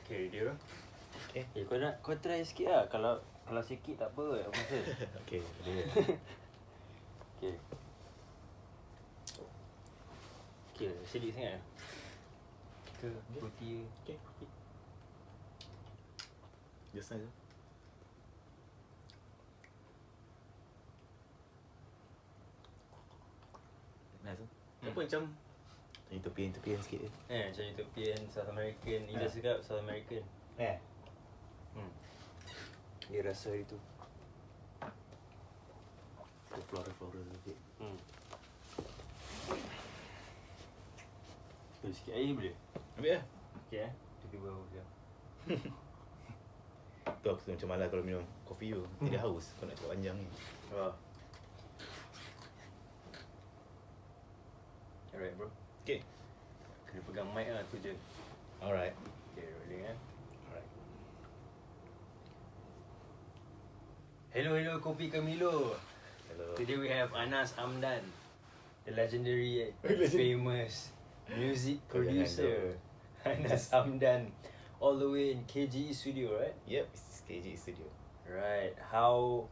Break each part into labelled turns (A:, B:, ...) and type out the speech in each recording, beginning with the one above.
A: Okay, dia.
B: Okay.
A: Kau try sikit lah. Kalau sikit tak apa, aku rasa.
B: Okay, dia.
A: Okay. Okay, sedih sangat. Ke putih.
B: Okay. Just saja. Nice. Apa macam Utopian sikit je.
A: Macam Utopian, South American. Ija cakap South American.
B: Dia rasa itu floral sikit.
A: Sikit air boleh?
B: Ambil lah.
A: Okay Tepi bawah je.
B: Tu aku macam malas kalau minum kopi tu. Tidak haus. Kau nak cakap panjang ni.
A: Alright bro.
B: Okay.
A: Kena pegang mic lah tu je.
B: Alright.
A: Okay, rolling
B: Alright.
A: Hello Kopi Camilo.
B: Hello.
A: Today we have Anas Amdan, the legendary, famous music producer. Anas Amdan, all the way in KGE Studio, right?
B: Yep, it's KGE Studio.
A: Right. How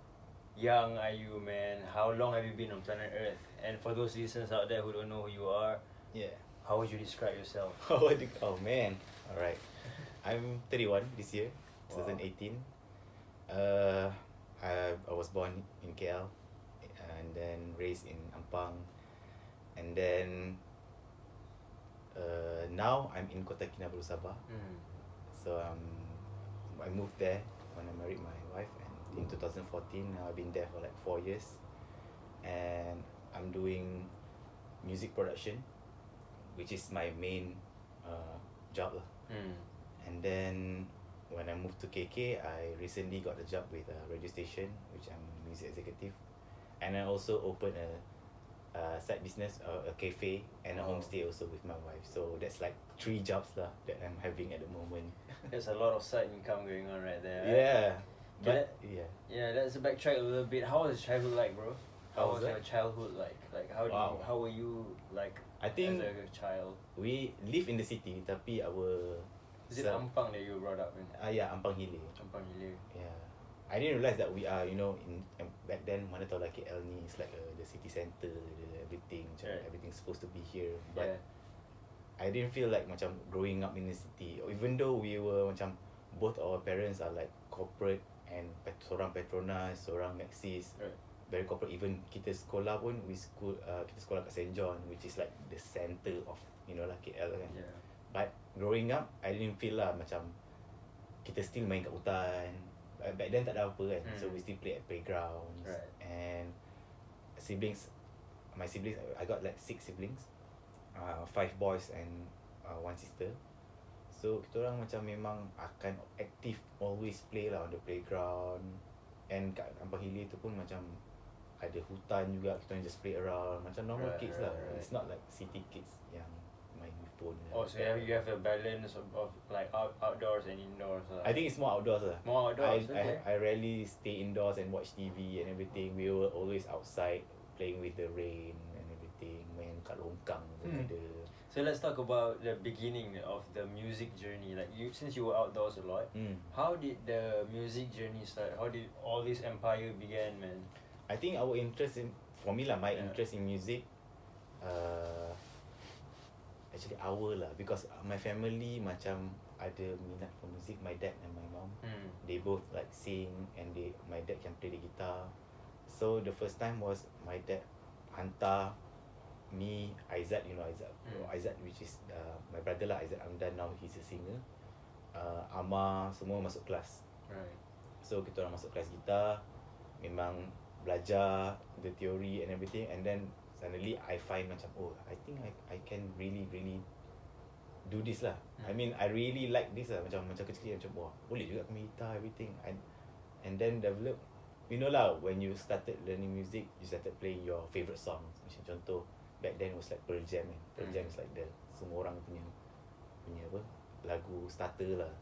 A: young are you, man? How long have you been on planet Earth? And for those listeners out there who don't know who you are,
B: Yeah.
A: how would you describe yourself?
B: Oh man. Alright. I'm 31 this year,
A: Wow.
B: 2018. I was born in KL and then raised in Ampang, and then now I'm in Kota Kinabalu, Sabah. So I moved there when I married my wife, and in 2014 now I've been there for like 4 years, and I'm doing music production, which is my main job lah. And then when I moved to KK, I recently got a job with a radio station, which I'm a music executive, and I also opened a side business, a cafe and a homestay also with my wife. So that's like 3 jobs lah that I'm having at the moment.
A: There's a lot of side income going on right there. Right?
B: Yeah,
A: But
B: yeah.
A: Yeah, let's backtrack a little bit. How was childhood like, bro? How
B: How was
A: was
B: that?
A: your childhood like? Like how were you like
B: I think
A: as a child?
B: we live in the city, tapi our
A: Is it Ampang that you were brought up in?
B: yeah, Ampang Hilir.
A: Ampang Hilir.
B: Yeah, I didn't realize that we are, in back then mana tahu lah KL ni is like the city centre, everything,
A: Right.
B: everything's supposed to be here. But
A: Yeah.
B: I didn't feel like macam growing up in the city, even though we were macam both our parents are like corporate, and seorang Petronas, seorang Maxis,
A: Right.
B: very corporate. Even kita sekolah pun kita sekolah kat St. John, which is like the centre of lah KL kan.
A: Yeah.
B: But growing up, I didn't feel lah macam kita still main kat hutan. Back then tak ada apa kan. So we still play at playgrounds.
A: Right.
B: And my siblings, I got like 6 siblings. 5 boys and 1 sister. So kita orang macam memang akan active, always play lah on the playground. And kat Ampang Hilir tu pun macam ada hutan juga, kita orang just play around macam normal kids lah. It's not like city kids yang main phone.
A: Oh, so you have a balance of like outdoors and indoors.
B: I think it's more outdoors lah.
A: More outdoors.
B: I rarely stay indoors and watch TV and everything. We were always outside playing with the rain and everything. Main kat longkang pun ada.
A: So let's talk about the beginning of the music journey. Like since you were outdoors a lot, how did the music journey start? How did all this empire began, man?
B: I think our interest for me lah, my interest in music, actually lah, because my family macam ada minat for music. My dad and my mom, they both like sing, and my dad can play the guitar. So the first time was my dad hantar me, Aizat, Aizat, which is my brother lah, Aizat Amdan, now he's a singer. Amar semua masuk kelas.
A: Right.
B: So kita orang masuk kelas gitar, memang belajar the theory and everything, and then suddenly I find macam I think I can really do this lah. I mean I really like this lah, macam kecil-kecil macam boleh juga main gitar everything, and then develop, lah, when you started learning music, you started playing your favourite songs. Macam contoh back then was like Pearl Jam, and Pearl Jam is like the semua orang punya apa, lagu starter lah.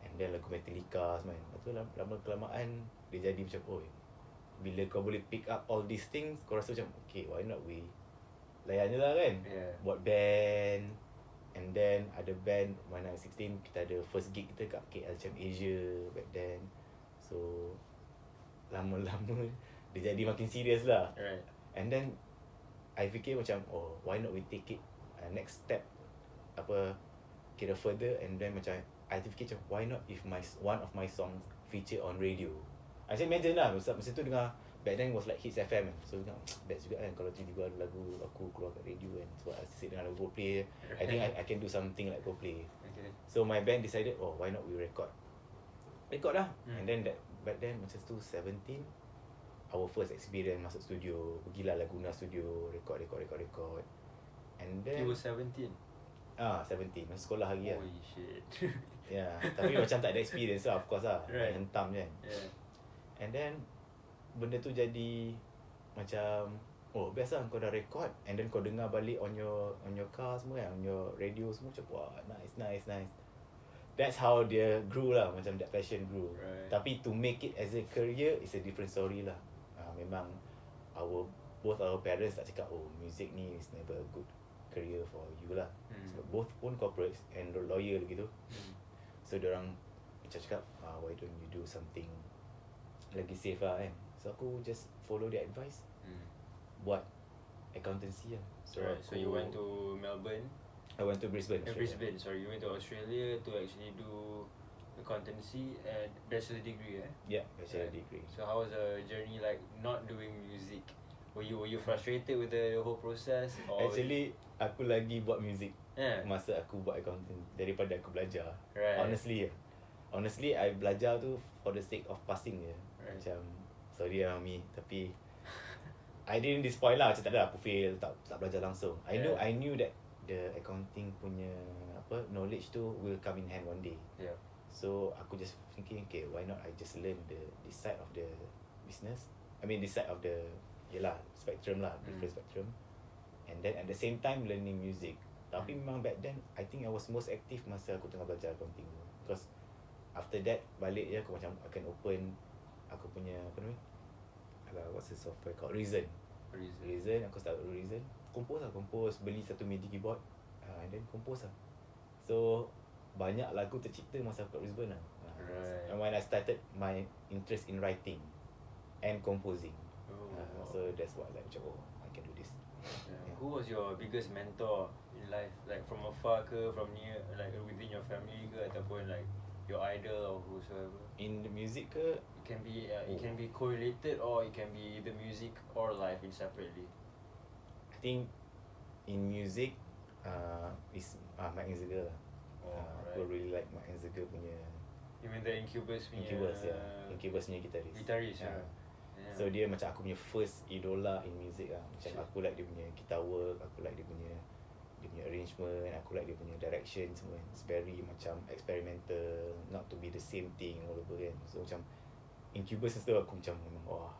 B: And then lagu Metallica semua. Lepas tu lama kelamaan dia jadi macam bila kau boleh pick up all these things, kau rasa macam okay, why not we layan je lah kan.
A: Yeah.
B: Buat band, and And then ada band when I was 16, kita ada first gig kita kat KL Champ Asia back then. So lama-lama dia jadi makin serious lah.
A: Right.
B: And then I fikir macam, oh, why not we take it next step, apa, kira further. And then macam I fikir macam, why not if one of my songs feature on radio. I say imagine lah, masa tu dengar, back then was like Hits FM kan. So dengar, best juga kan kalau tiba-tiba ada lagu aku keluar kat radio kan. Sebab asyik dengar lagu Coldplay, I think I can do something like Coldplay.
A: Okay.
B: So my band decided, oh, why not we record lah. And then back then macam tu 17, our first experience masuk studio, pergilah Laguna studio, record. And then
A: You were 17?
B: 17, masih sekolah lagi lah.
A: Holy shit.
B: Yeah, tapi macam tak ada experience lah, of course lah.
A: Right.
B: Hentam je kan.
A: Yeah.
B: And then benda tu jadi macam, oh, biasa kau dah record and then kau dengar balik on your car semua kan, on your radio semua, macam wah, nice. That's how dia grew lah, macam that passion grew.
A: Right.
B: Tapi to make it as a career is a different story lah. Memang both our parents tak cakap, oh, music ni is never a good career for you lah. Sebab both pun corporates and lawyer gitu. So diorang macam cakap, why don't you do something lagi safe lah kan. So aku just follow their advice, buat accountancy lah.
A: So you went to Melbourne?
B: I went to Brisbane.
A: Brisbane, sorry. You went to Australia to actually do accountancy and bachelor degree,
B: Yeah, bachelor degree.
A: So how was the journey like not doing music? Were you frustrated with the whole process? Or
B: Actually, aku lagi buat music masa
A: yeah.
B: aku buat accounting daripada aku belajar.
A: Right.
B: Honestly, I belajar tu for the sake of passing je.
A: Right.
B: Macam, sorry lah Mami, tapi I didn't disappoint lah. Macam tak ada aku fail, tak belajar langsung. I knew that the accounting punya knowledge tu will come in hand one day.
A: Yeah.
B: So aku just thinking, okay, why not I just learn this side of the business. I mean, this side of the spectrum lah, different spectrum. And then at the same time learning music. Tapi memang back then I think I was most active masa aku tengah belajar accounting tu. Because after that balik je aku macam akan open aku punya what's the software called, Reason. Aku start Reason, compose, beli satu MIDI keyboard, and then compose lah. So banyak lagu tercipta masa aku kat Brisbane lah.
A: Right.
B: And when I started my interest in writing and composing, so that's what like macam, oh, I can do this.
A: Yeah. Who was your biggest mentor in life? Like from afar ke, from near, like within your family ke, ataupun like your idol or whosoever?
B: In the music ke?
A: It can be correlated, or it can be the music or life in separately.
B: I think in music is Mike Enziger lah. Aku really like Mike Enziger punya.
A: You mean the Incubus punya?
B: Incubus punya
A: guitarist.
B: Yeah. So dia macam aku punya first idola in music lah. Macam aku like dia punya guitar work, aku like dia punya arrangement, aku like dia punya direction semua. It's very macam experimental, not to be the same thing all over kan. So macam Incubus tu aku macam memang wah,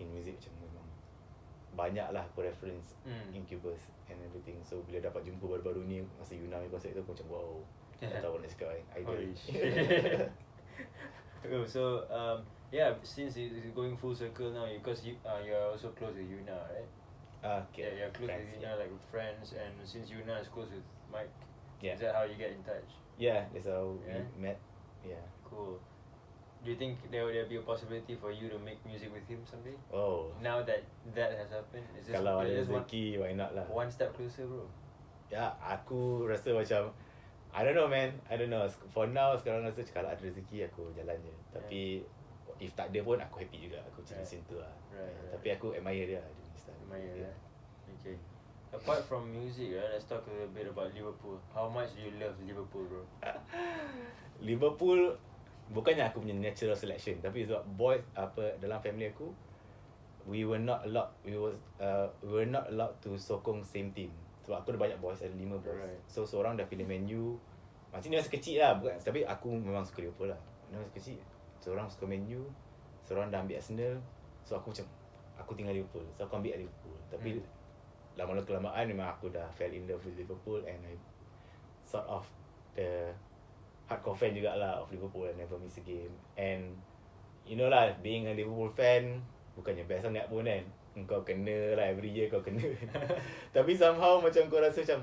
B: in music macam memang banyak lah aku reference Incubus and everything. So bila dapat jumpa baru-baru ni masa Yuna punya konsert tu aku macam wow, tak tahu nak cakap idol.
A: So since it's going full circle now, because you're also close with Yuna, right?
B: Okay.
A: Yeah, you're close
B: friends,
A: with Yuna, like with friends, and since Yuna is close with Mike,
B: yeah.
A: is that how you get in touch?
B: Yeah, that's how we met. Yeah.
A: Cool. Do you think there will be a possibility for you to make music with him someday?
B: Oh.
A: Now that has happened, is this
B: kalau ada rezeki, why not lah.
A: One step closer, bro.
B: Ya, aku rasa macam I don't know man, I don't know. For now sekarang rasa kalau ada rezeki aku jalan je. Tapi if tak ada pun aku happy juga. Aku macam macam tu lah. Tapi aku admire dia.
A: Okay. Apart from music, let's talk a little bit about Liverpool. How much do you love Liverpool, bro?
B: Liverpool bukannya aku punya natural selection, tapi sebab boys dalam family aku, we were not allowed to sokong same team. Sebab aku ada banyak boys, ada 5 boys.
A: Right.
B: So seorang dah pilih Man U. Macam ni masa kecil lah, bukan, tapi aku memang suka Liverpool lah. Masa kecil, seorang suka Man U, seorang dah ambil Arsenal. So aku macam, aku tinggal Liverpool. So aku ambil Liverpool. Tapi lama-lama kelamaan memang aku dah fell in love with Liverpool, and I sort of the hardcore fan jugalah of Liverpool. I never miss a game. And you know lah, being a Liverpool fan bukannya best sangat pun kan. Kau kena lah, every year kau kena. Tapi somehow macam kau rasa macam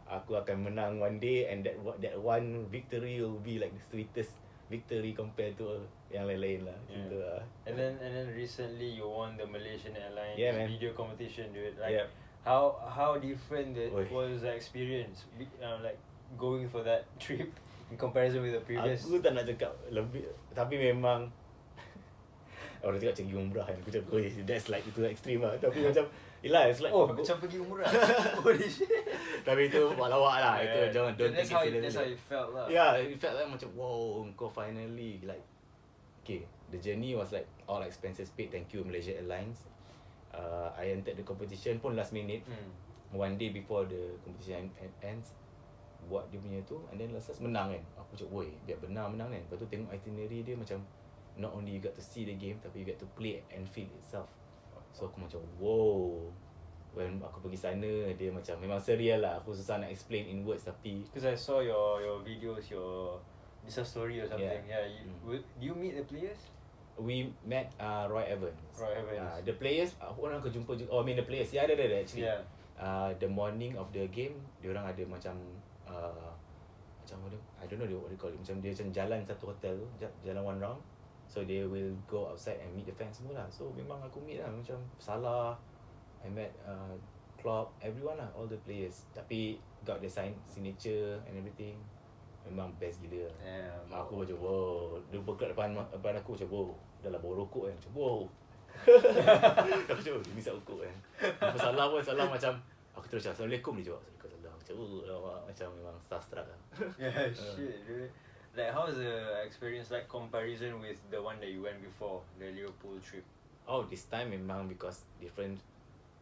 B: aku akan menang one day, and that one victory will be like the sweetest victory compared to yang lain-lain lah. Gitu lah.
A: And then recently you won the Malaysian Airlines video competition, dude. Like how different was the experience, like going for that trip in comparison with the previous?
B: Aku tak nak cakap lebih, tapi memang orang cakap pergi umrah kan. Aku cakap that's like itu extreme lah. Tapi macam yelah, it's like
A: macam pergi umrah. Holy shit.
B: Tapi itu lawak lah. Itu jangan, don't take it seriously.
A: That's how it felt lah.
B: Yeah, it felt like macam wow, kau finally like, okay, the journey was like all expenses paid, thank you Malaysia Airlines. I entered the competition pun last minute, one day before the competition ends, buat dia punya tu, and then last menang kan. Aku cakap, woi, biar benar menang kan. Lepas tu tengok itinerary dia macam not only you got to see the game, tapi you get to play and feel itself. So aku macam wow. When aku pergi sana, dia macam memang surreal lah. Aku susah nak explain in words, tapi
A: because I saw your videos, your Insta story or something. Do you meet the players?
B: We met Roy Evans.
A: Roy Evans.
B: The players, orang aku jumpa juga. The players. Ada actually. The morning of the game, diorang ada macam macam mana, I don't know what they call it. Macam dia macam jalan satu hotel, jalan one round. So they will go outside and meet the fans semua lah. So memang aku meet lah, macam Salah, I met Klopp, everyone lah, all the players. Tapi got the signature and everything. Memang best gila lah. Aku macam wow. Dia bergerak depan aku macam wow. Dah lah bawa rokok kan, macam wow. Aku macam ini isap rokok kan. Lepas Salah pun, Salah macam aku terus cakap Assalamualaikum, dia jawab Assalamualaikum. Macam memang starstruck lah.
A: Shit dude. Like how's the experience like comparison with the one that you went before, the Liverpool trip?
B: This time memang because different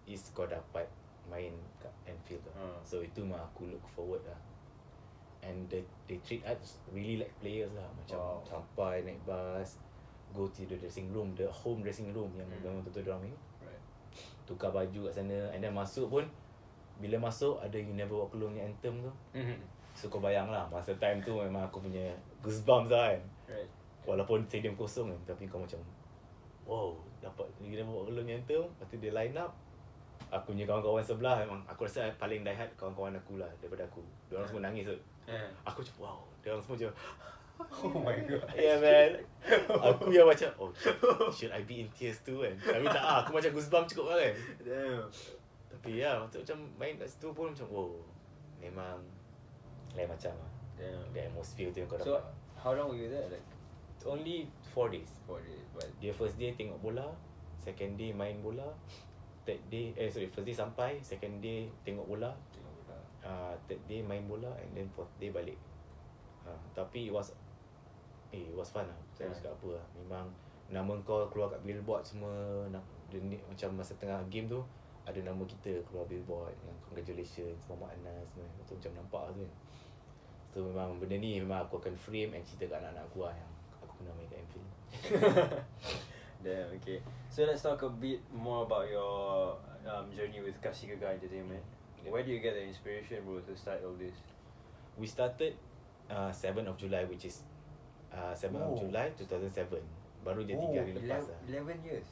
B: is kau dapat main kat Anfield lah. So itu mah aku look forward lah. And they treat us really like players lah. Macam sampai naik bus, go to the dressing room, the home dressing room yang memang betul-betul dorang ni. Tukar baju kat sana, and then masuk pun, bila masuk ada You Never Walk Alone yang anthem tu. So kau bayang lah, masa time tu memang aku punya goosebumps lah kan. Walaupun stadium kosong kan, tapi kau macam wow, dapat You Never Walk Alone yang anthem. Lepas tu dia line up, aku punya kawan-kawan sebelah memang aku rasa paling die hard kawan-kawan aku lah daripada aku. Diorang semua nangis tu. Aku macam wow, diorang semua macam
A: oh my god.
B: Yeah man. Aku yang macam should I be in tears too kan. Tapi tak aku macam goosebumps cukup lah kan.
A: Damn.
B: Tapi macam main kat situ pun macam wow, memang lain macam lah. The atmosphere tu yang kau dapat.
A: So how long were you there? Like
B: only 4 days.
A: 4 days. But
B: Dia first day tengok bola, second day main bola, third day first day sampai, second day tengok bola, third day main bola, and then fourth day balik. Tapi it was fun lah. Saya cakap apa lah, memang nama kau keluar kat billboard semua, macam masa tengah game tu ada nama kita keluar billboard yang congratulations Muhammad Anas semua. Tu macam nampak tu kan. So memang benda ni memang aku akan frame and cerita kat anak-anak aku lah yang aku pernah main kat Anfield.
A: Damn, okay. So let's talk a bit more about your journey with Kasih Gegar Entertainment. Where do you get the inspiration, bro, to start all this?
B: We started 7th of July, which is 7th of July 2007. Baru je 3 hari lepas lah.
A: 11 years?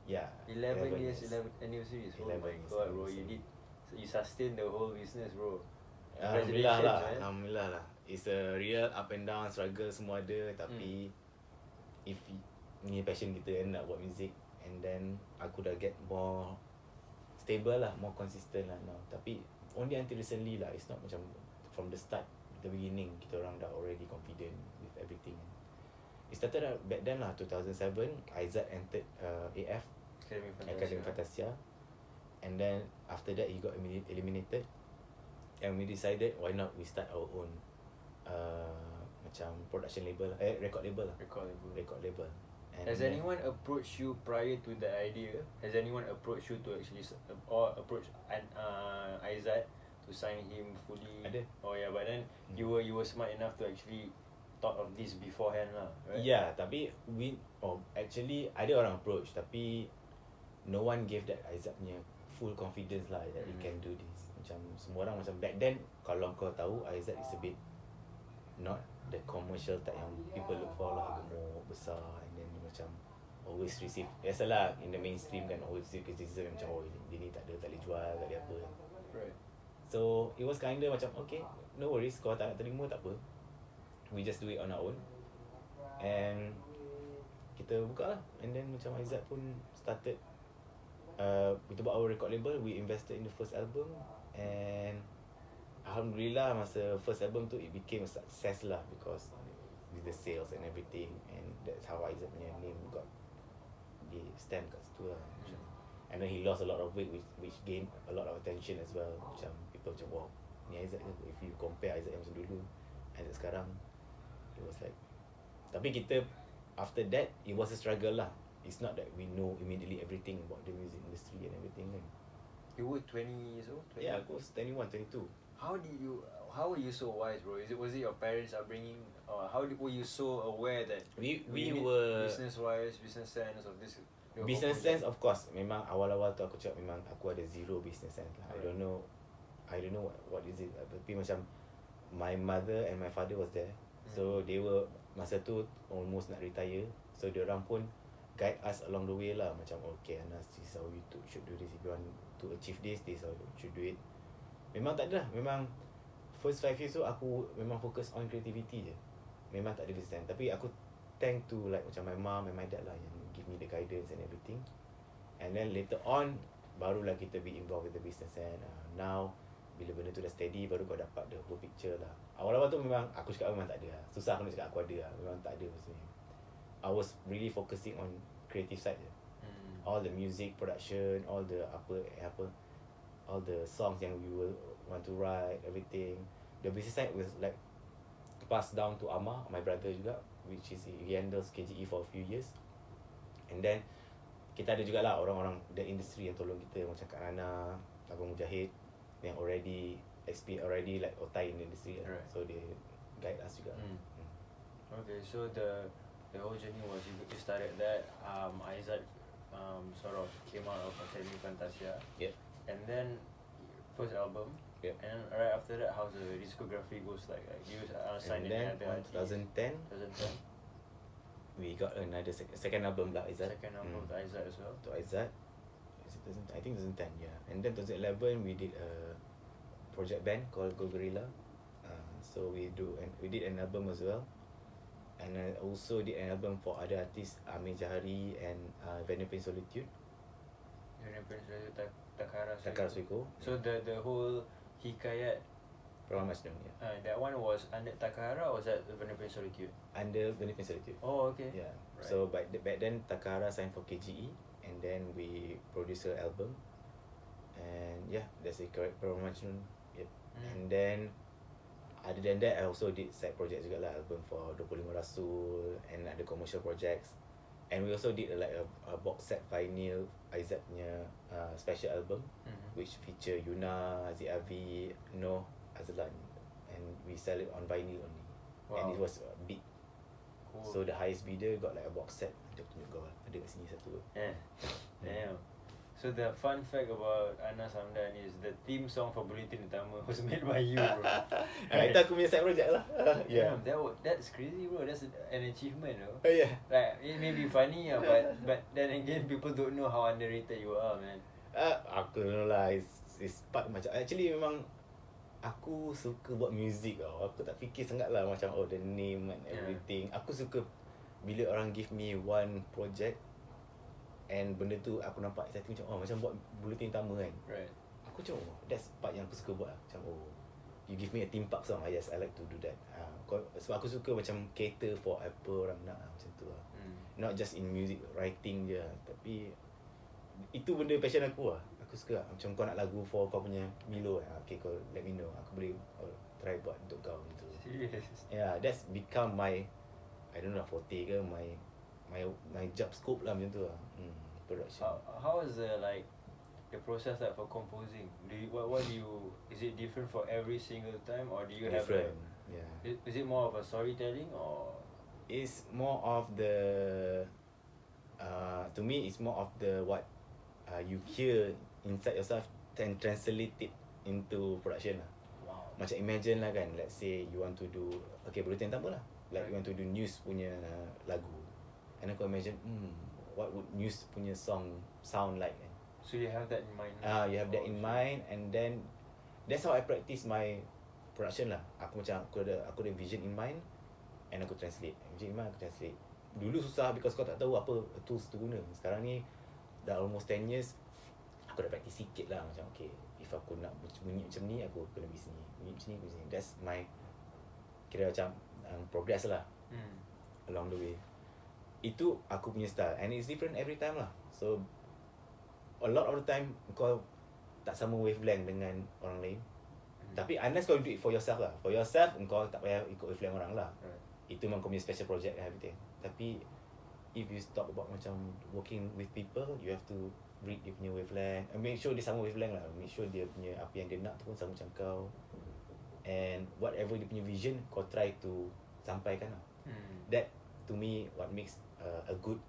B: Yeah.
A: 11 years, 11 anniversaries. Oh my god, bro, you sustain the whole business, bro.
B: Alhamdulillah lah, Alhamdulillah lah. It's a real up and down, struggle semua ada. Tapi if ni passion kita kan, nak buat music, and then aku dah get more stable lah, more consistent lah now. Tapi only until recently lah, it's not macam from the start, the beginning, kita orang dah already confident with everything. It started out back then lah, 2007, Aizat entered AF, Academy Fantasia. And then after that he got eliminated, and we decided why not we start our own macam production label, record label lah. Record label. And
A: has anyone approached you prior to the idea? Has anyone approached you to actually or approach Aizat to sign him fully?
B: Ada.
A: Oh yeah, but then you were smart enough to actually thought of this beforehand lah, right?
B: Yeah, tapi actually ada orang approach, tapi no one gave that Aizat punya full confidence lah that he can do this. Macam semua orang macam back then, kalau kau tahu Aizat is a bit not the commercial type yang people look for lah, gemuk, besar, and then macam always receive, biasalah in the mainstream kan, always receive criticism macam dia ni tak boleh jual, tak boleh apa.
A: Right.
B: So it was kinda macam okay, no worries, kalau tak nak terima tak apa, we just do it on our own. And kita buka lah. And then macam Aizat pun started, kita buat our record label, we invested in the first album. And Alhamdulillah masa first album tu it became a success lah, because with the sales and everything. And that's how Aizat punya name got di stamp kat situ lah. And then he lost a lot of weight, which gained a lot of attention as well. Macam people macam wow, ni Aizat ke? If you compare Aizat yang macam dulu, Aizat sekarang, it was like. Tapi kita after that it was a struggle lah. It's not that we know immediately everything about the music industry and everything kan.
A: You were 20 years old?
B: 20? Yeah, I was 21, 22.
A: How were you so wise, bro? Was it your parents' upbringing, or were you so aware that
B: we were
A: business-wise, business sense of this?
B: Business sense, of course. Memang awal-awal tu aku cakap memang aku ada zero business sense lah. I don't know what is it. Tapi macam my mother and my father was there. So they were masa tu almost nak retire. So diorang pun guide us along the way lah. Macam okay Anas, this is how you should do this. If you want to achieve this is how you should do it. Memang tak ada lah. Memang first 5 years tu aku memang fokus on creativity je. Memang tak ada business sense. Tapi aku thank to like macam my mom and my dad lah yang give me the guidance and everything. And then later on barulah kita be involved with the business sense. Now bila benda tu dah steady baru kau dapat the whole picture lah. Awal-awal tu memang aku cakap memang tak ada lah. Susah aku nak cakap aku ada lah. Memang tak ada maksudnya. I was really focusing on creative side je. All the music production, all the all the songs yang we will want to write, everything. The business side was like passed down to Amar, my brother juga, which is he handles KGE for a few years. And then kita ada jugalah orang-orang the industry yang tolong kita, macam Kak Nana, Abang Mujahid, yang already like otai in the industry.
A: Right.
B: So they guide us juga.
A: Okay, so the whole journey was you started that. Aizat sort of came out of Academy Fantasia.
B: Yep.
A: And then first album.
B: Yep.
A: And then right after that, how's the discography goes like? You signed
B: and then in 2010, we got another second album lah, Aizat.
A: Second album to Aizat as well.
B: To Aizat. I think 2010, yeah. And then 2011 we did a project band called Go Gorilla. So we did an album as well. And I also did an album for other artists, Amir Jahari and Venom Pain Solitude.
A: Venom Pain Solitude, Takara
B: Suiko.
A: So the whole Hikayat
B: Perlahan Majnun, yeah.
A: That one was under Takara, or was that Venom Pain Solitude?
B: Under Venom Pain Solitude.
A: Oh, okay.
B: Yeah.
A: Right.
B: So back then Takara signed for KGE, and then we produced her album. And yeah, that's the correct Perlahan Majnun. Yep. And then other than that, I also did side projects juga lah, album for 25 Rasul and other commercial projects. And we also did like a box set vinyl Aizat punya special album, which feature Yuna, Aziz Avi, Noh, Azlan, and we sell it on vinyl only. Wow. And it was big. Cool. So the highest bidder got like a box set. Dia tunjuk kau ada kat sini satu.
A: Damn. So the fun fact about Anas Hamdan is the theme song for Bulletin Utama was made by you, bro.
B: Itu aku punya side project lah.
A: Yeah. That's crazy, bro. That's an achievement, though.
B: Yeah.
A: Like it may be funny, but then again, people don't know how underrated you are, man.
B: Aku don't know lah. It's part macam actually memang aku suka buat music tau. Aku tak fikir sangat lah macam the name and everything. Aku suka bila orang give me one project and benda tu aku nampak exciting macam macam buat Bulletin Utama kan.
A: Right.
B: Aku macam that's part yang aku suka buat lah. Macam you give me a theme park song, yes I like to do that. Sebab aku suka macam cater for apa orang nak macam tu lah. Not just in music writing je, tapi itu benda passion aku lah. Aku suka lah. Macam kau nak lagu for kau punya Milo, okay kau let me know, aku boleh try buat untuk kau gitu.
A: Serious?
B: Yeah, that's become my I don't know forte ke my job scope lah macam tu lah. Production.
A: How is the process like for composing? What do you, is it different for every single time, or do you
B: different,
A: have is it more of a storytelling, or
B: it's more of the to me it's more of the what you hear inside yourself and translate it into production lah.
A: Wow.
B: Macam imagine lah kan, let's say you want to do Bulletin Utama lah, like you want to do news punya lagu, and aku imagine what would Muse punya song sound like kan.
A: So you have that in mind.
B: You have that in mind, and then that's how I practice my production lah. Aku ada vision in mind, and aku translate. Vision in mind aku translate. Dulu susah because kau tak tahu apa tools tu guna. Sekarang ni dah almost 10 years, aku dah practice sikit lah. Macam okay, if aku nak bunyi macam ni, aku kena pergi sini. Bunyi macam ni, aku pergi sini. That's my kira macam progress lah along the way. Itu aku punya style, and it's different every time lah. So a lot of the time kau tak sama wavelength dengan orang lain. Tapi unless kau do it for yourself lah. For yourself, kau tak payah ikut wavelength orang lah. Itu memang kau punya special project and everything. Tapi if you talk about macam working with people, you have to read dia punya wavelength and make sure dia sama wavelength lah. Make sure dia punya apa yang dia nak tu pun sama macam kau. And whatever dia punya vision, kau try to sampaikan lah. That to me what makes a good,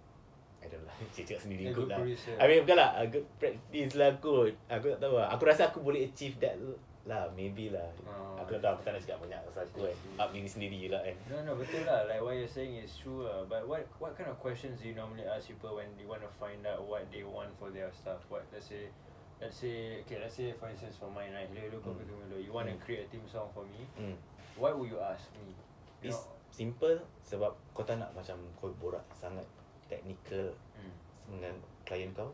B: I don't know lah, cakap sendiri good lah. I mean bukan lah, a good practice lah kot. Aku tak tahu lah. Aku rasa aku boleh achieve that lah, maybe lah. Aku tak tahu, aku tak nak cakap banyak pasal aku kan. Up diri sendiri je lah kan.
A: No, betul lah. Like what you're saying is true lah. But what kind of questions do you normally ask people when you want to find out what they want for their stuff? What, let's say for instance for mine, right? You want to create a theme song for me. What would you ask me?
B: It's simple sebab kau tak nak macam kau borak sangat technical dengan klien kau.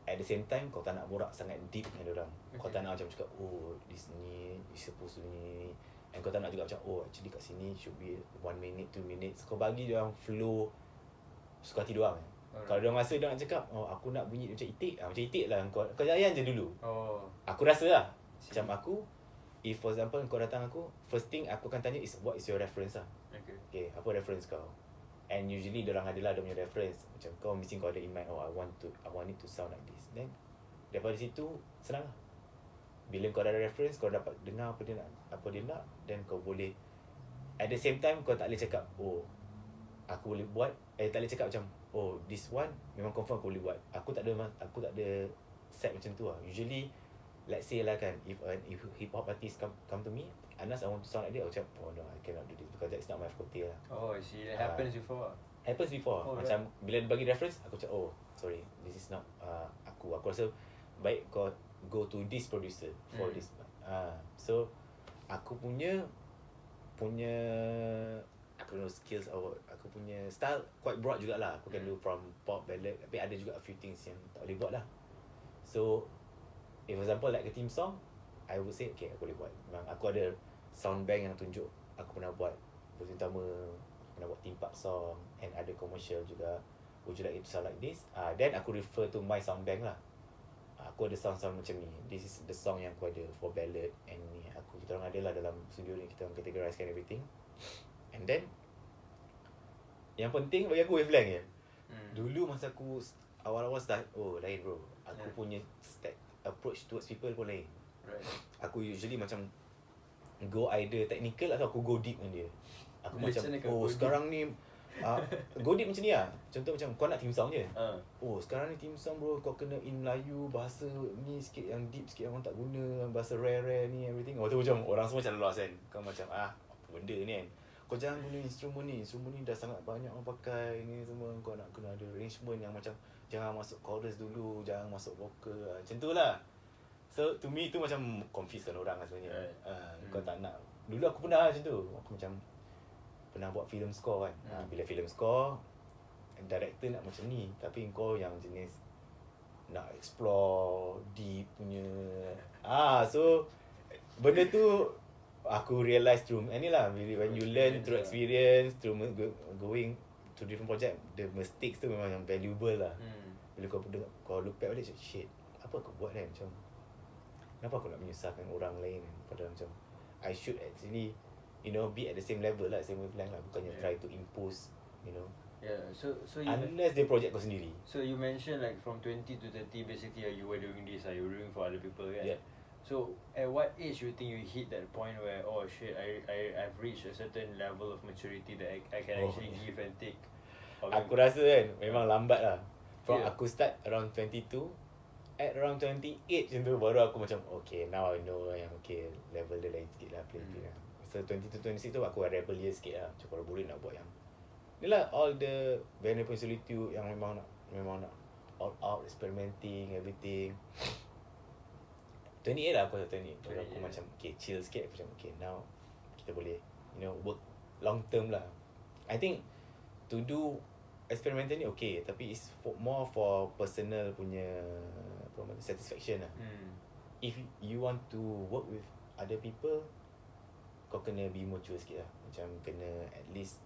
B: At the same time, kau tak nak borak sangat deep dengan orang. Kau tak nak macam cakap, oh, this ni is supposed to ni. And kau tak nak juga macam, oh, actually kat sini should be 1 minute, 2 minutes. Kau bagi dia orang flow suka hati dia orang. Kalau dia orang rasa dia nak cakap, oh, aku nak bunyi macam itik. Macam itik lah. Kau layan je dulu. Aku rasa lah. Macam aku, if for example kau datang aku, first thing aku akan tanya is, what is your reference lah. Okay, apa reference kau? And usually diorang adalah dia punya reference. Macam kau mesti kau ada in mind, oh I want it to sound like this. Then daripada situ senang lah. Bila kau ada reference, kau dapat dengar apa dia nak, then kau boleh at the same time kau tak boleh cakap, oh aku boleh buat, tak boleh cakap macam, oh this one memang confirm aku boleh buat. Aku tak ada set macam tu lah. Usually let's say lah kan, if hip hop artist come to me, Anas, I want to sound like this, aku cakap, oh no, I cannot do this because that's not my forte lah.
A: Oh, I see. It happens before.
B: Happens before. Macam bila dia bagi reference, aku cakap, oh sorry, this is not aku rasa baik kau go to this producer for this. So aku punya aku know skills, aku punya style quite broad jugalah. Aku can do from pop, ballad, tapi ada juga a few things yang tak boleh buat lah. So if for example like a theme song, I would say okay, aku boleh buat. Memang aku ada sound bank yang tunjuk aku pernah buat versi utama, pernah buat theme park song, and ada commercial juga. Would you like it to sound like this? Then aku refer to my sound bank lah. Aku ada sound macam ni. This is the song yang aku ada for ballad, and ni kita orang ada lah dalam studio ni, kita orang categorizekan everything. And then yang penting bagi aku wavelength je. Dulu masa aku awal-awal start, oh lain bro. Aku punya approach towards people pun lain. Aku usually macam go either technical atau aku go deep dengan dia. Aku macam, oh sekarang ni go deep macam ni lah. Contoh macam kau nak theme song je. Oh sekarang ni theme song bro, kau kena in Melayu, bahasa ni sikit yang deep sikit yang orang tak guna, bahasa rare ni everything. Tu macam orang semua macam lost kan. Kau macam apa benda ni kan. Kau jangan guna instrumen ni dah sangat banyak orang pakai ni semua. Kau nak kena ada arrangement yang macam jangan masuk chorus dulu, jangan masuk vocal, macam tu lah. So to me tu macam confusekan orang lah sebenarnya. Kau tak nak. Dulu aku pernah macam tu. Aku macam pernah buat film score kan. Bila film score, director nak macam ni, tapi kau yang jenis nak explore deep punya. So benda tu aku realise through inilah, when you learn through experience, through going to different project, the mistakes tu memang yang valuable lah. Bila kau look back balik, shit, apa aku buat kan, macam kenapa aku nak menyusahkan orang lain kan? Padahal macam I should actually be at the same level lah, same wavelength lah, bukannya try to impose,
A: so
B: unless they project kau sendiri.
A: So you mentioned like from 20 to 30 basically you were doing this, you were doing for other people kan? So at what age you think you hit that point where, oh shit, I've reached a certain level of maturity that I can actually give and take?
B: Aku rasa kan memang lambat lah. From aku start around 22, at around 28 macam tu baru aku macam okay, now I know yang okay, level dia lain sikit lah, play lah. So 22 to 26 tu aku rebellious sikit lah. Macam kalau boleh nak buat yang ni lah, all the Venerable Solitude yang memang nak memang nak all out experimenting everything. 28 lah aku rasa 28. Kalau aku macam okay chill sikit, aku macam okay now kita boleh work long term lah. I think to do experimental ni okay, tapi it's more for personal punya satisfaction lah. If you want to work with other people, kau kena be mature sikit lah. Macam kena at least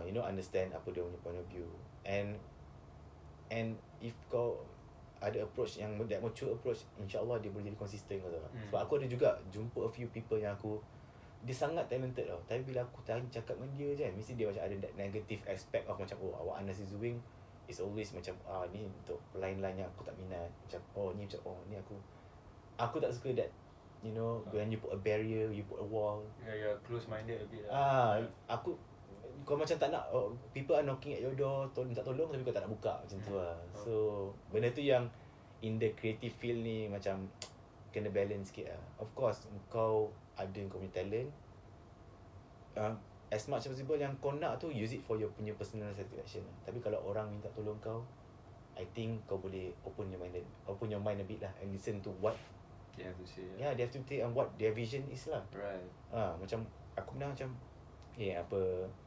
B: understand apa dia punya point of view. And if kau ada approach yang that mature approach, insyaAllah dia boleh jadi consistent kau tahu. Sebab aku ada juga jumpa a few people yang dia sangat talented tau, tapi bila aku cakap dengan dia je kan, mesti dia macam ada that negative aspect of macam awak Anas Izzuwing is always macam ni untuk line-line yang aku tak minat, macam ni macam ni aku tak suka that when you put a barrier, you put a wall.
A: You're close-minded a bit lah.
B: Aku kau macam tak nak people are knocking at your door minta tolong, tapi kau tak nak buka macam tu lah. So benda tu yang in the creative field ni macam kena balance sikit lah. Of course kau punya talent, as much as possible yang kau nak tu use it for your punya personal satisfaction lah. Tapi kalau orang minta tolong kau, I think kau boleh open your mind a bit lah, and listen to what
A: they have to say.
B: Yeah, they have to say and what their vision is lah.
A: Right.
B: Macam aku pernah macam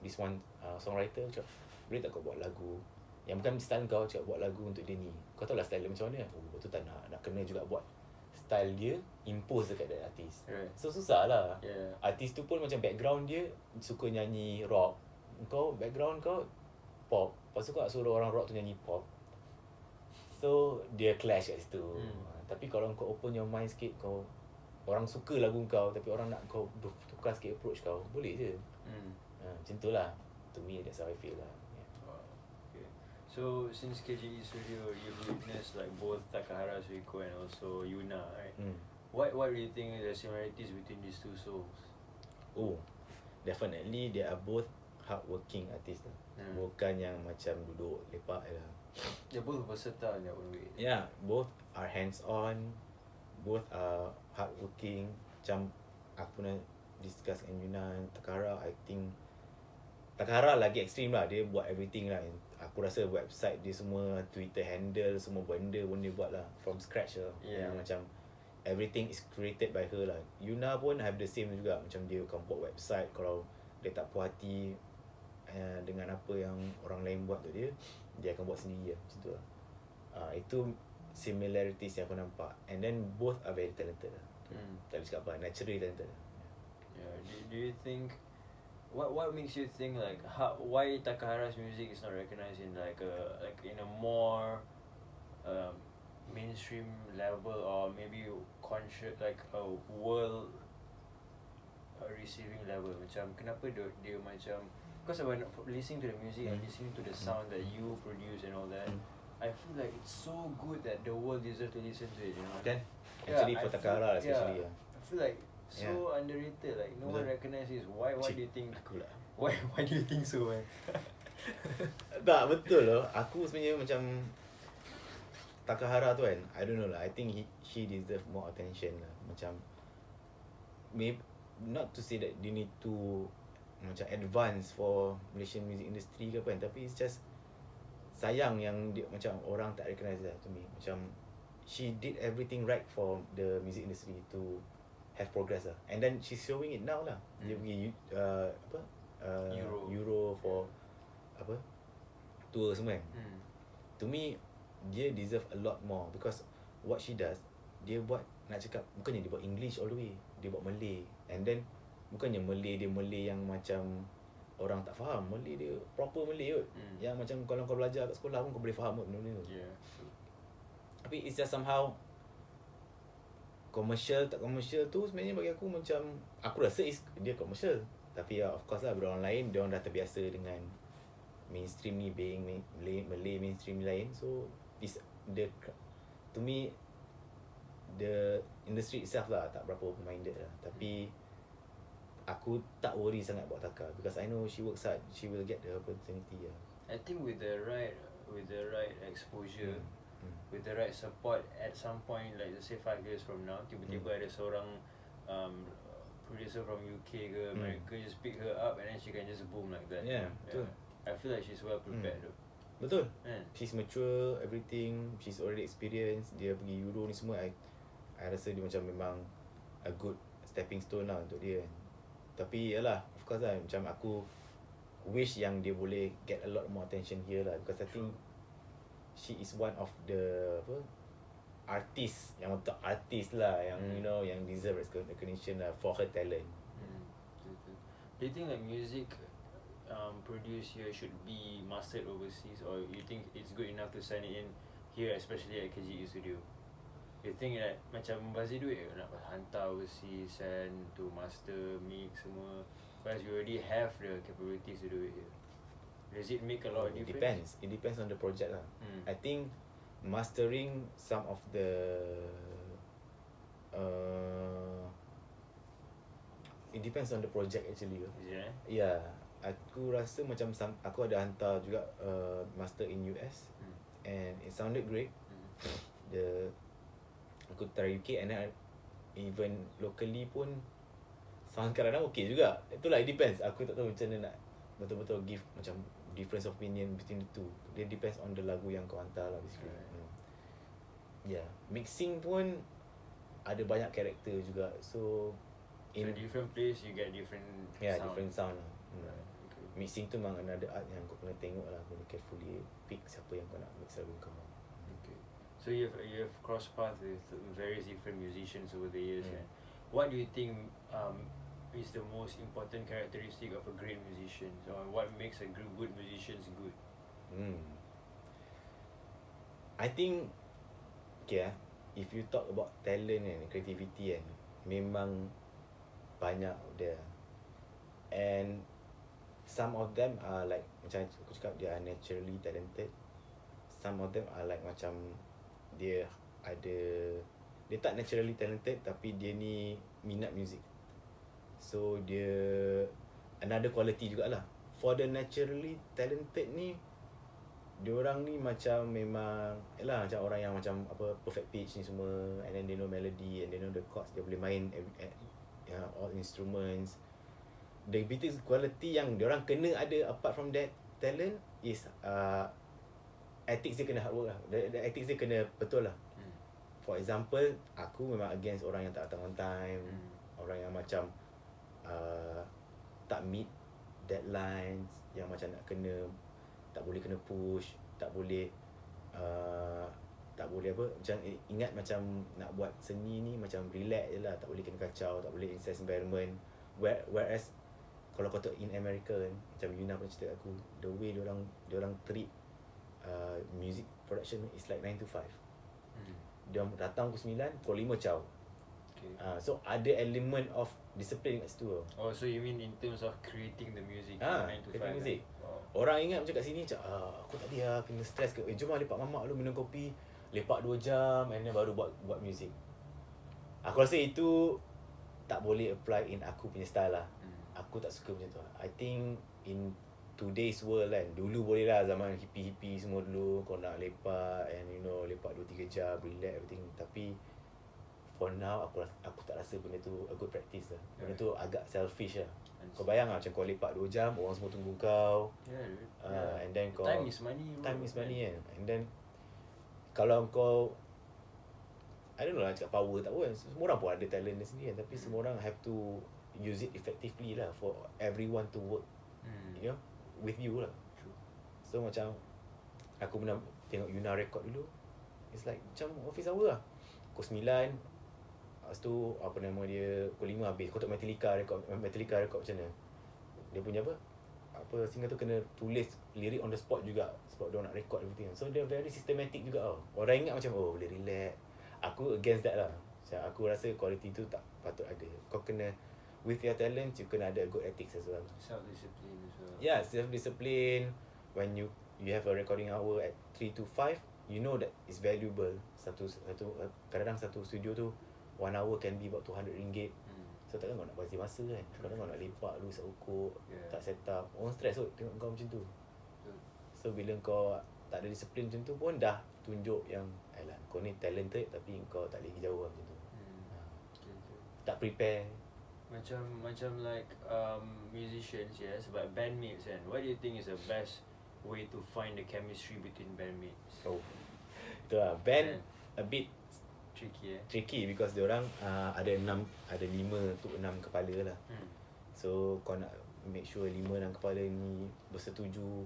B: this one songwriter cakap, boleh tak kau buat lagu yang bukan style kau, cakap buat lagu untuk dia ni. Kau tahu lah style dia macam mana. Betul tak nak kena juga buat style dia impose dekat that artist.
A: Right.
B: So susah lah.
A: Yeah.
B: Artist tu pun macam background dia suka nyanyi rock, kau background kau pop, lepas tu kau nak suruh orang rock tu nyanyi pop, so dia clash kat situ. Tapi kalau kau open your mind sikit, kau orang suka lagu kau, tapi orang nak kau tukar sikit approach kau, boleh je. Macam tu lah. To me that's how I feel lah.
A: Okay. So since KJE Studio, you've witnessed like both Takahara Suiko and also Yuna, right? What do you think are the similarities between these two souls?
B: Definitely they are both hardworking artists lah. Bukan yang macam duduk lepak lah.
A: They're both versatile in their own way.
B: Yeah, both are hands-on, both are hardworking. Macam aku pernah discuss dengan Yuna, Takahara, I think Takahara lagi ekstrim lah. Dia buat everything lah. Aku rasa website dia semua, Twitter handle, semua benda pun dia buat lah from scratch lah.
A: Yeah.
B: Macam everything is created by her lah. Yuna pun have the same juga. Macam dia akan buat website, kalau dia tak puas hati dengan apa yang orang lain buat tu, dia akan buat sendiri lah. Macam tu lah. Itu similarities yang aku nampak. And then both are very talented lah. Tak boleh cakap apa, naturally talented lah.
A: Yeah. Do you think what makes you think like why Takahara's music is not recognized in like in a more mainstream level, or maybe conscious like a world receiving level? Macam kenapa dia macam, because when listening to the music and listening to the sound that you produce and all that, I feel like it's so good that the world deserves to listen to it, you know.
B: Then actually for Takahara especially
A: I feel like so underrated, like no one recognizes. Why do you think why do you think so, man?
B: Tak, betul loh. Aku sebenarnya macam Takahara tu kan, I don't know lah, I think she deserve more attention lah. Macam maybe not to say that they need to macam advance for Malaysian music industry ke apa kan, tapi it's just sayang yang dia macam orang tak recognize lah to me. Macam she did everything right for the music industry to have progress lah, and then she's showing it now lah. Dia pergi Euro for tour semua kan. To me dia deserve a lot more, because what she does, dia buat, nak cakap bukannya dia buat English all the way, dia buat Malay, and then bukannya Malay yang macam orang tak faham. Malay dia proper Malay kot, yang macam kalau kau belajar kat sekolah pun kau boleh faham kot benda-benda tu. Tapi it's just somehow commercial tak commercial tu sebenarnya bagi aku macam, aku rasa dia commercial, tapi of course lah orang lain dia orang dah terbiasa dengan mainstream ni, being Malay mainstream lain. So it's to me the industry itself lah tak berapa open-minded lah. Tapi aku tak worry sangat about Taka, because I know she works hard, she will get the opportunity lah.
A: I think with the right exposure, with the right support, at some point, like let's say 5 years from now, tiba-tiba ada seorang producer from UK ke America just pick her up and then she can just boom like that.
B: Betul.
A: I feel like she's well prepared though.
B: Betul. She's mature, everything. She's already experienced. Dia pergi Euro ni semua. I rasa dia macam memang a good stepping stone lah untuk dia. Tapi yalah, of course lah, macam aku wish yang dia boleh get a lot more attention here lah, because I think she is one of the artist yang untuk artist lah, yang you know, yang deserve recognition lah for her talent.
A: Do you think that music produced here should be mastered overseas, or you think it's good enough to sign it in here, especially at KGE Studio? You think that macam bazir duit nak hantar overseas and to master, mix semua, because you already have the capabilities to do it here? Does it make a lot of difference?
B: It depends on the project lah. I think mastering some of the it depends on the project actually. Yeah, aku rasa macam aku ada hantar juga master in US, and it sounded great. Aku try UK, and then even locally pun sound kadang-kadang okay juga. Itulah, it depends. Aku tak tahu macam mana nak betul-betul give macam difference of opinion between the two. It depends on the lagu yang kau hantar lah basically. Yeah, mixing pun ada banyak karakter juga. So
A: in different place you get different sound.
B: Different sound lah. Okay. Mixing tu memang another art yang kau kena tengok lah, kena carefully pick siapa yang kau nak mix lagu kau.
A: Okay. So you have crossed paths with various different musicians over the years. And what do you think is the most important characteristic of a great musician, or what makes a good musician good?
B: I think if you talk about talent and creativity, and memang banyak dia, and some of them are like macam aku cakap, they are naturally talented. Some of them are like macam dia tak naturally talented, tapi dia ni minat music. So dia another quality jugalah. For the naturally talented ni, diorang ni macam memang macam orang yang macam perfect pitch ni semua, and then they know melody, and they know the chords, dia boleh main all instruments. The biggest quality yang diorang kena ada apart from that talent is ethics dia kena hard work lah. The ethics dia kena betul lah. For example, aku memang against orang yang tak datang on time, orang yang macam tak meet deadlines, yang macam nak kena, tak boleh kena push, tak boleh macam ingat macam nak buat seni ni macam relax je lah, tak boleh kena kacau, tak boleh incest environment. Whereas kalau kau tengok in America kan, macam Yuna pun cerita aku, the way diorang treat music production is like 9 to 5. Dia datang pukul 9, pukul 5 caw. So ada element of discipline kat situ.
A: So you mean in terms of creating the music, 9 to 5
B: music. Orang ingat macam kat sini macam aku tadi kena stress ke, jom lepak mamak lu minum kopi, lepak 2 jam and then baru buat music. Aku rasa itu tak boleh apply in aku punya style lah. Aku tak suka macam tu. I think in today's world kan, dulu boleh lah, zaman hippie semua dulu, kau nak lepak and you know, lepak 2-3 jam, relax everything. Tapi for now aku tak rasa benda tu a good practice lah. Benda tu agak selfish lah. Kau bayang lah macam kau lepak 2 jam, orang semua tunggu kau. And then kau
A: time is money
B: kan. And then kalau kau I don't know lah, cakap power tak pun, semua orang pun ada talent dia sendiri kan, tapi semua orang have to use it effectively lah for everyone to work you know, with you lah. So macam aku pernah tengok Yuna record dulu, it's like macam office hour lah. Pukul 9, lepas tu apa nama dia, pukul 5 habis. Kau tengok Metallica record macam mana, dia punya singer tu kena tulis lirik on the spot juga, sebab dia nak record everything. So dia very systematic juga tau. Orang ingat macam boleh relax. Aku against that lah. So, aku rasa quality tu tak patut ada. Kau kena, with your talent, you kena ada good ethics as well.
A: Self-discipline as well.
B: Yeah, self-discipline. When you have a recording hour at 3 to 5, you know that it's valuable. Kadang-kadang satu studio tu 1 hour can be about RM200. So takkan kau nak bagi masa kan. Kadang kau nak lepak dulu, set ukur, tak set up. Orang stress kot tengok kau macam tu. So bila kau tak ada disiplin macam tu pun dah tunjuk yang kau ni talented tapi kau tak lagi jauh lah macam tu. Tak prepare.
A: Macam like musicians, sebab bandmates kan, what do you think is the best way to find the chemistry between bandmates?
B: Oh, itu lah. Band a bit tricky because diorang ada 5 to 6 kepala lah. So kau nak make sure 5-6 kepala ni bersetuju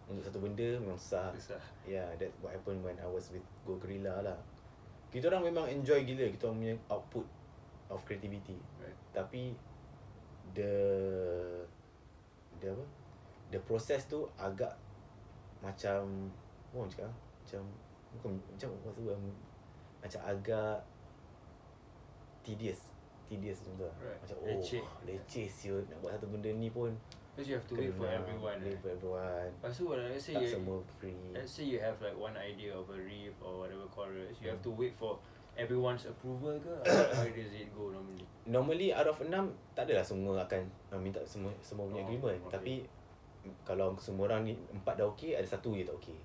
B: untuk satu benda memang susah. Yeah, that's what happened when I was with Go Gorilla lah. Kita orang memang enjoy gila kita orang punya output of creativity.
A: Right.
B: Tapi the process tu agak macam orang cakap macam agak tedious macam tu lah.
A: Right.
B: Macam leceh siul nak buat satu benda ni pun.
A: Because you have to wait for everyone. Lepas tu let's say you have like one idea of a riff or whatever chorus, you have to wait for everyone's approval ke? How does it go normally?
B: Normally out of 6 tak adalah semua akan minta semua punya agreement.
A: Okay.
B: Tapi kalau semua orang ni 4 dah okey, ada satu je tak okey.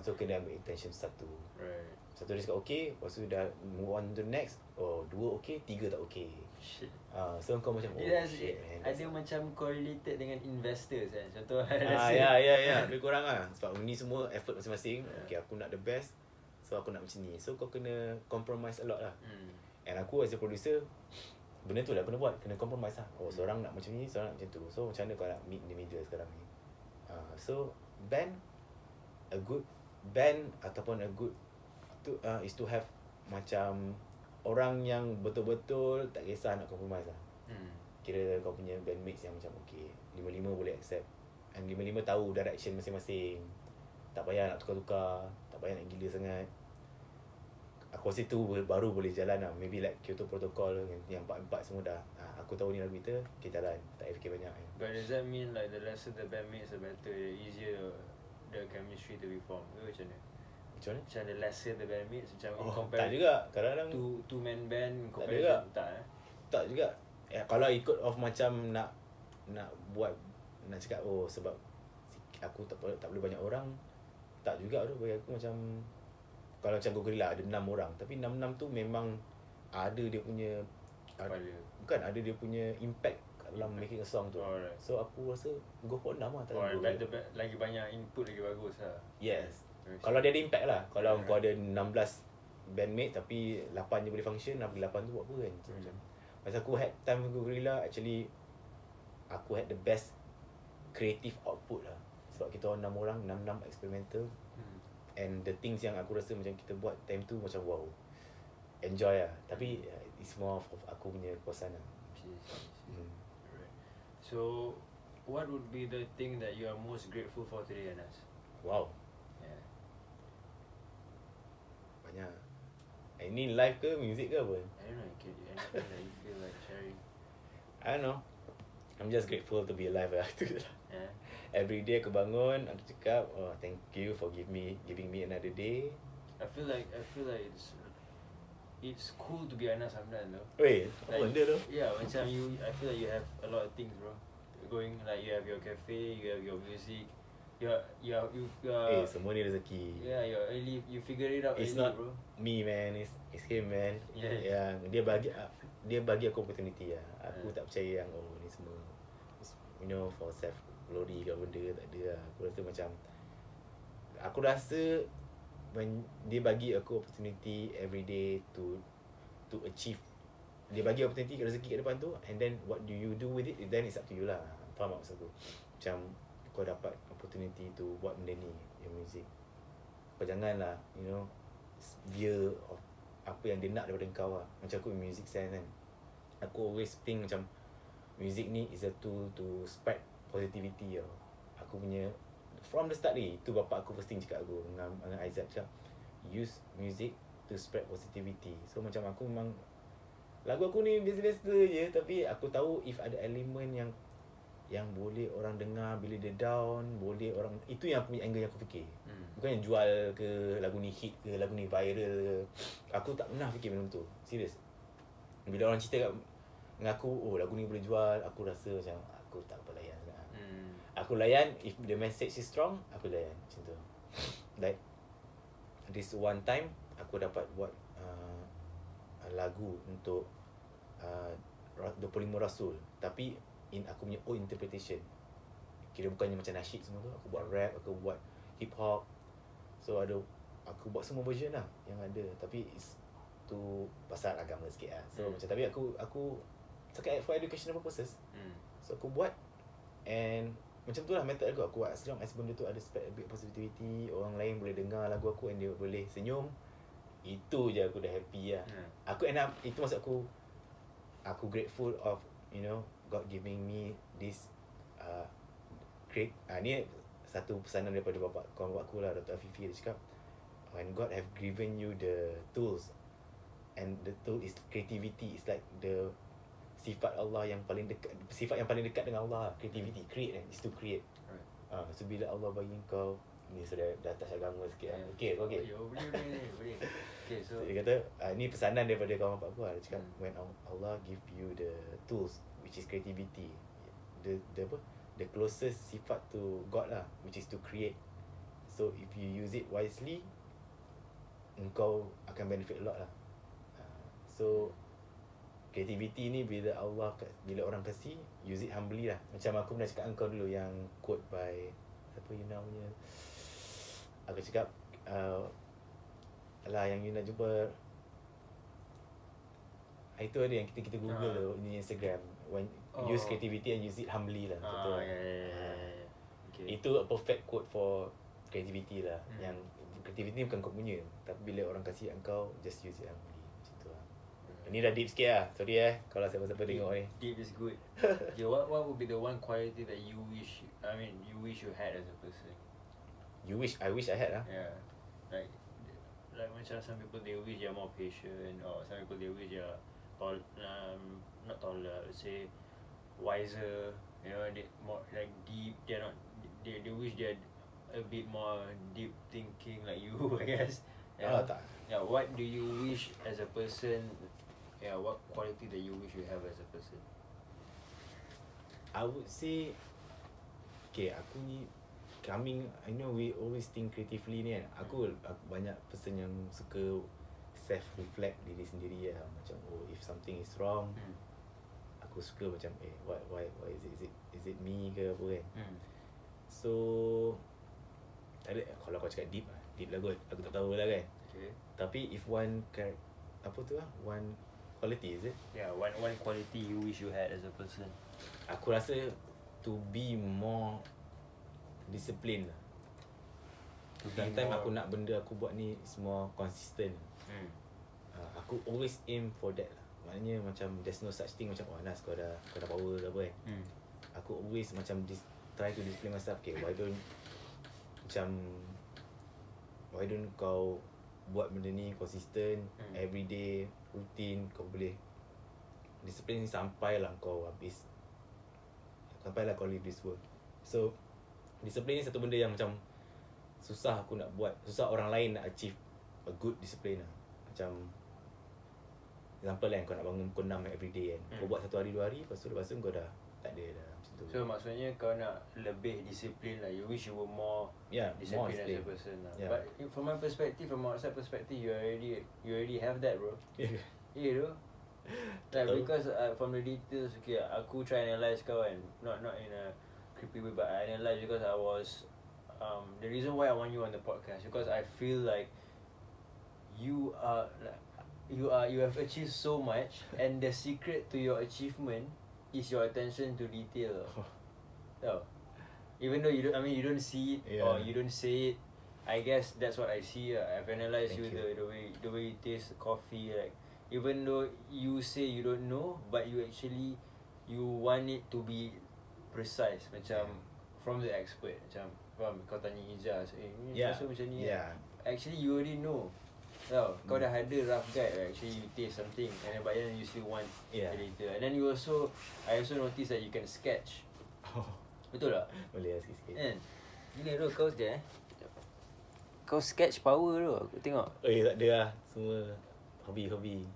B: So kena ambil intention satu.
A: Right.
B: Satu dia cakap okey, lepas tu dah move on to the next. 2 okey, 3 tak okey.
A: Shit.
B: So kau macam
A: shit man. Ada macam correlated dengan investors kan. Contoh
B: ya. Lebih kurang lah. Sebab ni semua effort masing-masing. Okay, aku nak the best. So aku nak macam ni. So kau kena compromise a lot lah. And aku as a producer, benda tu lah kena buat. Kena compromise lah. Seorang nak macam ni, seorang nak macam tu. So macam mana kau nak meet in the middle sekarang ni. So a good band ataupun a good is to have macam orang yang betul-betul tak kisah nak compromise lah. Kira kau punya bandmates yang macam okay, 5-5 boleh accept. And 5-5 tahu direction masing-masing. Tak payah nak tukar-tukar, tak payah nak gila sangat. Aku rasa tu baru boleh jalan lah. Maybe like Kyoto Protocol yang 4-4 semua dah aku tahu ni lagu kita jalan, tak payah fikir banyak.
A: But does that mean like the lesser the bandmates, the better, the easier the chemistry to be formed? Macam mana? Macam the lesser the bandmates, macam compare
B: tak juga. Kadang-kadang
A: two-man band comparison
B: tak juga. Kalau ikut of macam nak buat, nak cakap sebab aku tak boleh banyak orang, tak juga tu. Bagi aku macam kalau macam Go Gorilla ada 6 orang, tapi 6 tu memang ada dia punya bukan ada dia punya impact dalam making a song tu.
A: Alright.
B: So aku rasa go for 6 lah.
A: Lagi banyak input lagi bagus lah.
B: Yes. Kalau dia ada impact lah. Kalau kau ada 16 bandmate tapi 8 je boleh function, 8 tu buat apa kan. Macam masa aku had time with Go Gorilla, actually aku had the best creative output lah. Sebab kita orang 6 orang, 6 experimental. And the things yang aku rasa macam kita buat time tu macam wow, enjoy lah. Tapi it's more of aku punya kepuasan lah.
A: Right. So what would be the thing that you are most grateful for today, Anas?
B: Wow.
A: Yeah.
B: Banyak. Ini live ke music ke apa?
A: I don't know, anything that you feel like sharing.
B: I don't know. I'm just grateful to be alive lah.
A: Yeah.
B: Every day aku bangun, aku cakap, thank you for giving me another day.
A: I feel like it's cool to be Anas Hamdan though.
B: Weh, apa benda tu?
A: Yeah, macam I feel like you have a lot of things, bro. Going like you have your cafe, you have your music, you are
B: semua ni rezeki.
A: Yeah, you figure it out.
B: It's
A: early,
B: not
A: bro.
B: Me man, it's him man.
A: Yeah.
B: Yang dia bagi aku opportunity lah. Aku tak percaya yang ni semua for self glory ke benda, tak ada lah. Aku rasa macam when dia bagi aku opportunity every day to achieve, dia bagi opportunity rezeki kat depan tu, and then what do you do with it, then it's up to you lah. Faham tak maksud aku? Macam kau dapat opportunity to buat benda ni, yang music, kau janganlah dia of apa yang dia nak daripada kau lah. Macam aku music sense kan, aku always think macam music ni is a tool to spread positivity tau. Aku punya from the start ni, tu bapak aku first thing cakap aku dengan Aizat, cakap use music to spread positivity. So macam aku memang lagu aku ni biasa-biasa je, tapi aku tahu if ada elemen yang boleh orang dengar bila dia down, boleh orang, itu yang aku punya angle yang aku fikir. Bukan yang jual ke lagu ni hit ke, lagu ni viral ke. Aku tak pernah fikir macam tu. Serius. Bila orang cerita dengan aku, lagu ni boleh jual, aku rasa macam aku tak apa layan sangat. Aku layan if the message is strong, aku layan macam tu. Like this one time aku dapat buat lagu untuk 25 Rasul, tapi in aku punya own interpretation. kira bukannya macam nasyid semua tu. Aku buat rap, aku buat hip hop. So aku buat semua version lah yang ada. Tapi it's tu pasal agama sikit lah. So macam, tapi aku cakap for educational purposes. So aku buat, and macam tu lah method aku buat. As long as benda tu ada spread a bit positivity, orang lain boleh dengar lagu aku and dia boleh senyum, itu je aku dah happy lah. Aku end up, itu maksud aku grateful of, you know, God giving me this ni satu pesanan daripada kawan bapak aku lah, Dr. Afifi. Dia cakap, when God have given you the tools, and the tool is creativity, it's like the sifat Allah yang paling dekat, sifat yang paling dekat dengan Allah, creativity, create is to create. So bila Allah bagi kau ni, sudah dah touch agama sikit lah. Okay. Boleh. Okay, so dia kata, ni pesanan daripada kawan bapak aku lah. Dia cakap, when Allah give you the tools, which is creativity, the closest sifat to God lah, which is to create. So if you use it wisely, engkau akan benefit a lot lah. So creativity ni bila orang kasih, use it humbly lah. Macam aku pernah cakap engkau dulu yang quote by siapa Yuna punya. Aku cakap yang Yuna jumpa itu ada yang kita Google tu, ni Instagram, when use creativity and use it humbly lah. Okay. Itu a perfect quote for creativity lah. Yang creativity ni bukan kau punya, tapi bila orang kasih engkau, just use it humbly. Macam tu lah. Ini dah deep sikit lah. Sorry kalau siapa-siapa tengok ni.
A: Deep is good. Okay, what would be the one quality that you wish you had as a person?
B: I wish I had lah.
A: Yeah. Like macam some people they wish they're more patient, or some people they wish they're not taller, let's say wiser, you know, they more like deep. They're not. They wish they're a bit more deep thinking like you, I guess. Yeah. Yeah. What do you wish as a person? Yeah. What quality that you wish you have as a person?
B: I would say, okay, aku ni I know we always think creatively ni kan. Aku banyak person yang suka self-reflect diri sendiri lah. Macam, if something is wrong, aku suka macam, why is it me ke apa kan. So kalau kau cakap deep lah kot, aku tak tahu lah kan.
A: Okay.
B: Tapi if one one quality, is it?
A: Yeah, one quality you wish you had as a person.
B: Aku rasa to be more discipline lah. Sometimes aku nak benda aku buat ni semua consistent. Aku always aim for that lah. Maknanya macam there's no such thing macam Nas kau dah power ke apa kan. Aku always macam try to discipline myself. Okay, why don't kau buat benda ni consistent, everyday, routine, kau boleh discipline sampailah kau habis, sampailah kau leave this world. So discipline ni satu benda yang macam susah aku nak buat, susah orang lain nak achieve a good discipline lah. Macam example kan, kau nak bangun pukul 6 everyday kan. Kau buat 1 hari 2 hari, lepas tu kau dah tak ada dah macam tu.
A: So maksudnya kau nak lebih disiplin lah. You wish you were more disciplined as a person lah. But from my perspective, from outside perspective, you already have that, bro. Yeah, bro. Like because from the details, okay, aku try analyse kau kan, not in a creepy way, but I analyse because I was the reason why I want you on the podcast, because I feel like you have achieved so much, and the secret to your achievement is your attention to detail. Even though you don't see it, or you don't say it, I guess that's what I see. I've analysed the way you taste coffee. Like, even though you say you don't know, but you want it to be precise. Macam from the expert. Macam kau tanya Ijaz, ni rasa macam ni. Actually you already know. Kau dah ada rough guide. Actually you taste something, and but then you still want later. And then I also notice that you can sketch. Betul tak?
B: Boleh lah sikit-sikit.
A: Kan? Gila tu kau sekejap Kau sketch power tu, aku tengok.
B: Tak ada lah. Semua hobi.